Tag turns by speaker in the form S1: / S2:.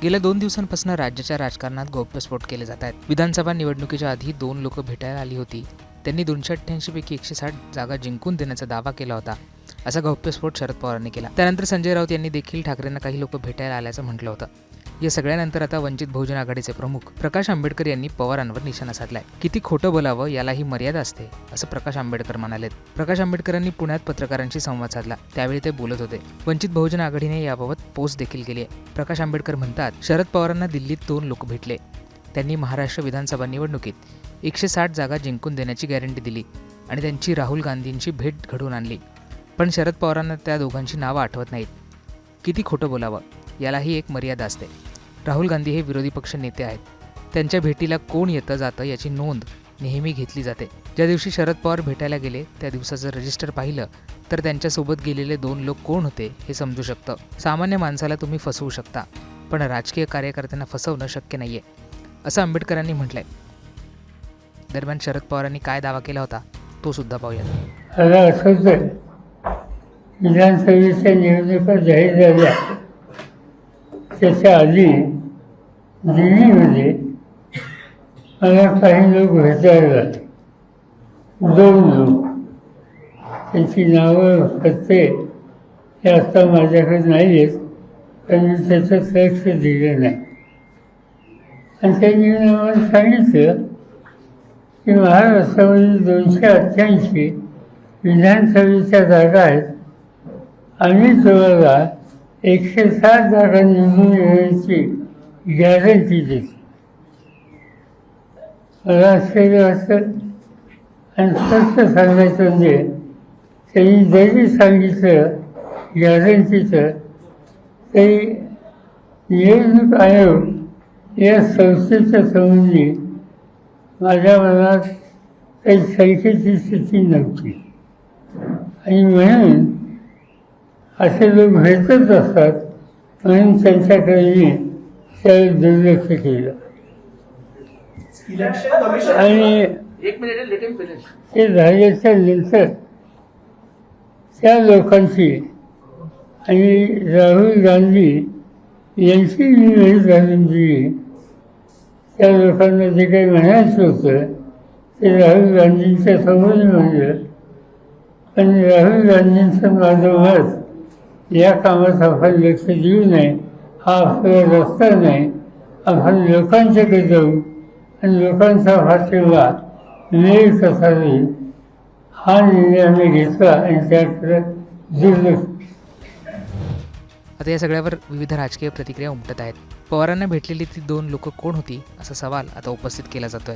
S1: गेल्या 2 दिवसांपासून राज्याच्या राजकारणात गौप्यस्फोट केले जात आहेत. विधानसभा निवडणुकीच्या आधी 2 लोक भेटायला आली होती. त्यांनी 288 पैकी 160 जागा जिंकून देण्याचा दावा केला होता. असा गौप्यस्फोट शरद पवारांनी केला. त्यानंतर संजय राऊत यांनी देखील ठाकरेंना काही लोक भेटायला आल्याचं म्हटलं होतं. या सगळ्यानंतर आता वंचित बहुजन आघाडीचे प्रमुख प्रकाश आंबेडकर यांनी पवारांवर निशाणा साधलाय. किती खोटं बोलावं यालाही मर्यादा असते, असं प्रकाश आंबेडकर म्हणालेत. प्रकाश आंबेडकरांनी पुण्यात पत्रकारांशी संवाद साधला. त्यावेळी ते बोलत होते. वंचित बहुजन आघाडीने याबाबत पोस्ट देखील केली आहे. प्रकाश आंबेडकर म्हणतात, शरद पवारांना दिल्लीत 2 लोक भेटले. त्यांनी महाराष्ट्र विधानसभा निवडणुकीत 160 जागा जिंकून देण्याची गॅरंटी दिली आणि त्यांची राहुल गांधींची भेट घडवून आणली. पण शरद पवारांना त्या दोघांची नावं आठवत नाहीत. किती खोटं बोलावं यालाही एक मर्यादा असते. राहुल गांधी हे विरोधी पक्ष नेते आहेत. त्यांच्या भेटीला कोण येतं जातं याची नोंद नेहमी घेतली जाते. ज्या दिवशी शरद पवार भेटायला गेले त्या दिवसाचं रजिस्टर पाहिलं तर त्यांच्यासोबत गेलेले 2 लोक कोण होते हे समजू शकतं. सामान्य माणसाला तुम्ही फसवू शकता, पण राजकीय कार्यकर्त्यांना फसवणं शक्य नाहीये, असं आंबेडकरांनी म्हटलंय. दरम्यान शरद पवारांनी काय दावा केला होता तो सुद्धा पाहूया.
S2: मला आठवतं, विधानसभेच्या निवडणुका जाहीर झाल्या त्याच्या आधी दिल्लीमध्ये मला काही लोक भेटायला आले. 2 लोक, त्यांची नावं पत्ते हे आता माझ्याकडे नाही आहेत, पण मी त्याच्यात लक्ष दिलं नाही. आणि त्यांनी मला सांगितलं की महाराष्ट्रामध्ये 288 विधानसभेच्या जागा आहेत. आम्ही तुम्हाला 160 जागा निवडून येण्याची गॅरंटी देतो. मला आश्चर्य वाटतं आणि स्पष्ट सांगायचं म्हणजे त्यांनी जरी सांगितलं गॅरंटीचं तरी निवडणूक आयोग या संस्थेच्या संबंधी माझ्या मनात काही शंकेची स्थिती नव्हती. आणि म्हणून असे लोक भेटत असतात म्हणून त्यांच्याकडे मी त्यावेळी दुर्लक्ष केलं. आणि ते झाल्याच्या नंतर त्या लोकांची आणि राहुल गांधी यांची मी भेट घालून दिली. त्या लोकांना जे काही म्हणायचं होतं ते राहुल गांधींच्या समोर म्हणलं. पण राहुल गांधींचं माझं मत, या कामात आपण लक्ष देऊ नये, हा आपला रस्ता नाही. आपण लोकांच्याकडे जाऊ आणि लोकांचा पाठिंबा मिळेल कसा होईल हा निर्णय आम्ही घेतला आणि त्याकडे दुर्लक्ष.
S1: आता या सगळ्यावर विविध राजकीय प्रतिक्रिया उमटत आहेत. पवारांना भेटलेली ती 2 लोक कोण होती असा सवाल आता उपस्थित केला जातोय.